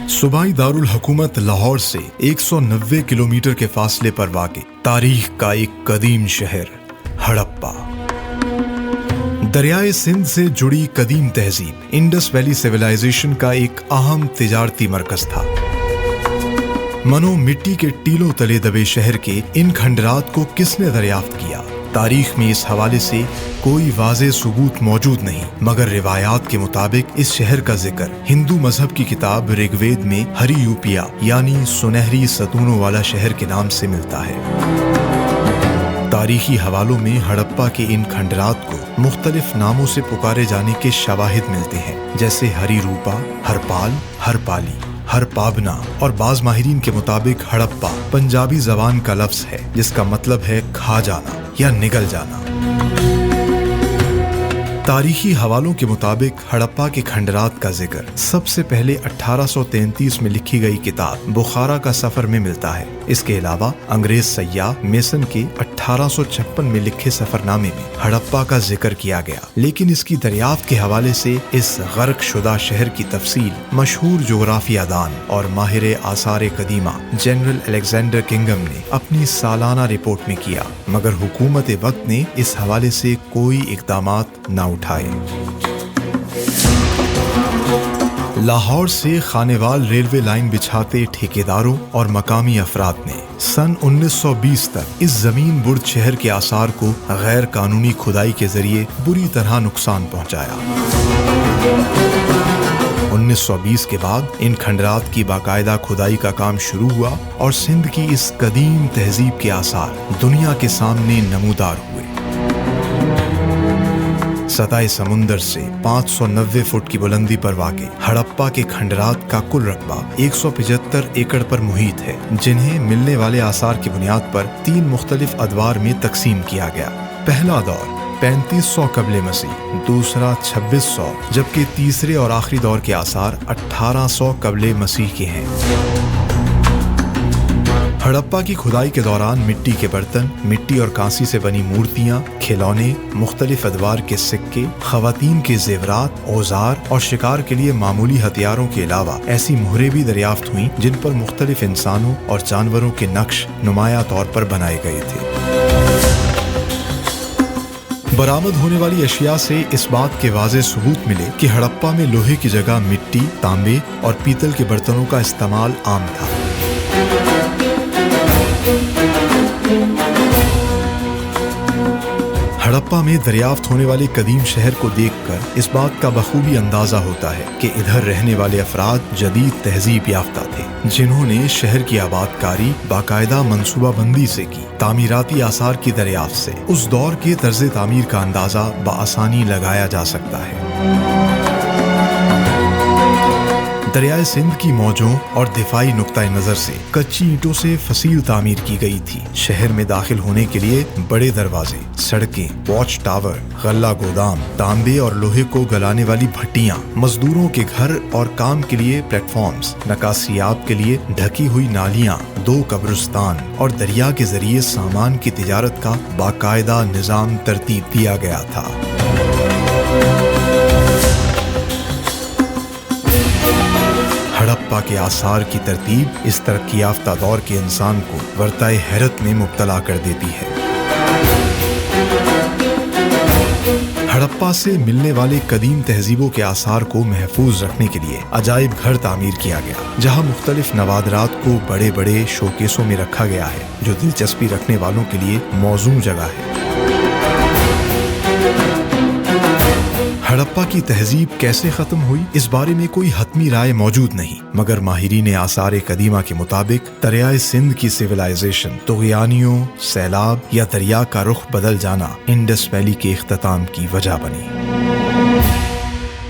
صوبائی دارالحکومت لاہور سے 190 کلومیٹر کے فاصلے پر واقع تاریخ کا ایک قدیم شہر ہڑپا۔ دریائے سندھ سے جڑی قدیم تہذیب انڈس ویلی سیولائزیشن کا ایک اہم تجارتی مرکز تھا۔ منو مٹی کے ٹیلوں تلے دبے شہر کے ان کھنڈرات کو کس نے دریافت کیا؟ تاریخ میں اس حوالے سے کوئی واضح ثبوت موجود نہیں، مگر روایات کے مطابق اس شہر کا ذکر ہندو مذہب کی کتاب رگ وید میں ہری یوپیا یعنی سنہری ستونوں والا شہر کے نام سے ملتا ہے۔ تاریخی حوالوں میں ہڑپا کے ان کھنڈرات کو مختلف ناموں سے پکارے جانے کے شواہد ملتے ہیں، جیسے ہری روپا، ہرپال، ہرپالی، ہرپابنا، اور بعض ماہرین کے مطابق ہڑپا پنجابی زبان کا لفظ ہے جس کا مطلب ہے کھا جانا یا نگل جانا۔ تاریخی حوالوں کے مطابق ہڑپا کے کھنڈرات کا ذکر سب سے پہلے 1833 میں لکھی گئی کتاب بخارا کا سفر میں ملتا ہے۔ اس کے علاوہ انگریز سیاح میسن کے 1856 میں لکھے سفر نامے میں ہڑپا کا ذکر کیا گیا، لیکن اس کی دریافت کے حوالے سے اس غرق شدہ شہر کی تفصیل مشہور جغرافیہ دان اور ماہر آثار قدیمہ جنرل الیگزینڈر کنگھم نے اپنی سالانہ رپورٹ میں کیا، مگر حکومت وقت نے اس حوالے سے کوئی اقدامات نہ اٹھائے۔ لاہور سے خانیوال ریلوے لائن بچھاتے ٹھیکیداروں اور مقامی افراد نے سن 1920 تک اس زمین برد شہر کے آثار کو غیر قانونی کھدائی کے ذریعے بری طرح نقصان پہنچایا۔ 1920 کے بعد ان کھنڈرات کی باقاعدہ کھدائی کا کام شروع ہوا اور سندھ کی اس قدیم تہذیب کے آثار دنیا کے سامنے نمودار ہوئے۔ سطح سمندر سے 590 فٹ کی بلندی پر واقع ہڑپا کے کھنڈرات کا کل رقبہ 175 ایکڑ پر محیط ہے، جنہیں ملنے والے آثار کی بنیاد پر 3 مختلف ادوار میں تقسیم کیا گیا۔ پہلا دور 3500 قبل مسیح، دوسرا 2600، جبکہ تیسرے اور آخری دور کے آثار 1800 قبل مسیح کے ہیں۔ ہڑپا کی کھدائی کے دوران مٹی کے برتن، مٹی اور کانسی سے بنی مورتیاں، کھلونے، مختلف ادوار کے سکے، خواتین کے زیورات، اوزار اور شکار کے لیے معمولی ہتھیاروں کے علاوہ ایسی مہریں بھی دریافت ہوئیں جن پر مختلف انسانوں اور جانوروں کے نقش نمایاں طور پر بنائے گئے تھے۔ برآمد ہونے والی اشیاء سے اس بات کے واضح ثبوت ملے کہ ہڑپا میں لوہے کی جگہ مٹی، تانبے اور پیتل کے برتنوں کا استعمال عام تھا۔ ہڑپا میں دریافت ہونے والے قدیم شہر کو دیکھ کر اس بات کا بخوبی اندازہ ہوتا ہے کہ ادھر رہنے والے افراد جدید تہذیب یافتہ تھے، جنہوں نے شہر کی آباد کاری باقاعدہ منصوبہ بندی سے کی۔ تعمیراتی آثار کی دریافت سے اس دور کے طرز تعمیر کا اندازہ بآسانی لگایا جا سکتا ہے۔ دریائے سندھ کی موجوں اور دفاعی نقطہ نظر سے کچی اینٹوں سے فصیل تعمیر کی گئی تھی۔ شہر میں داخل ہونے کے لیے بڑے دروازے، سڑکیں، واچ ٹاور، غلہ گودام، تانبے اور لوہے کو گلانے والی بھٹیاں، مزدوروں کے گھر اور کام کے لیے پلیٹ فارمز، نکاسیاب کے لیے ڈھکی ہوئی نالیاں، 2 قبرستان اور دریا کے ذریعے سامان کی تجارت کا باقاعدہ نظام ترتیب دیا گیا تھا۔ ہڑپا کے آثار کی ترتیب اس ترقی یافتہ دور کے انسان کو ورطۂ حیرت میں مبتلا کر دیتی ہے۔ ہڑپا سے ملنے والے قدیم تہذیبوں کے آثار کو محفوظ رکھنے کے لیے عجائب گھر تعمیر کیا گیا، جہاں مختلف نوادرات کو بڑے بڑے شوکیسوں میں رکھا گیا ہے، جو دلچسپی رکھنے والوں کے لیے موزوں جگہ ہے۔ ہڑپا کی تہذیب کیسے ختم ہوئی، اس بارے میں کوئی حتمی رائے موجود نہیں، مگر ماہرین آثار قدیمہ کے مطابق دریائے سندھ کی سیولائزیشن طغیانیوں، سیلاب یا دریا کا رخ بدل جانا انڈس ویلی کے اختتام کی وجہ بنی۔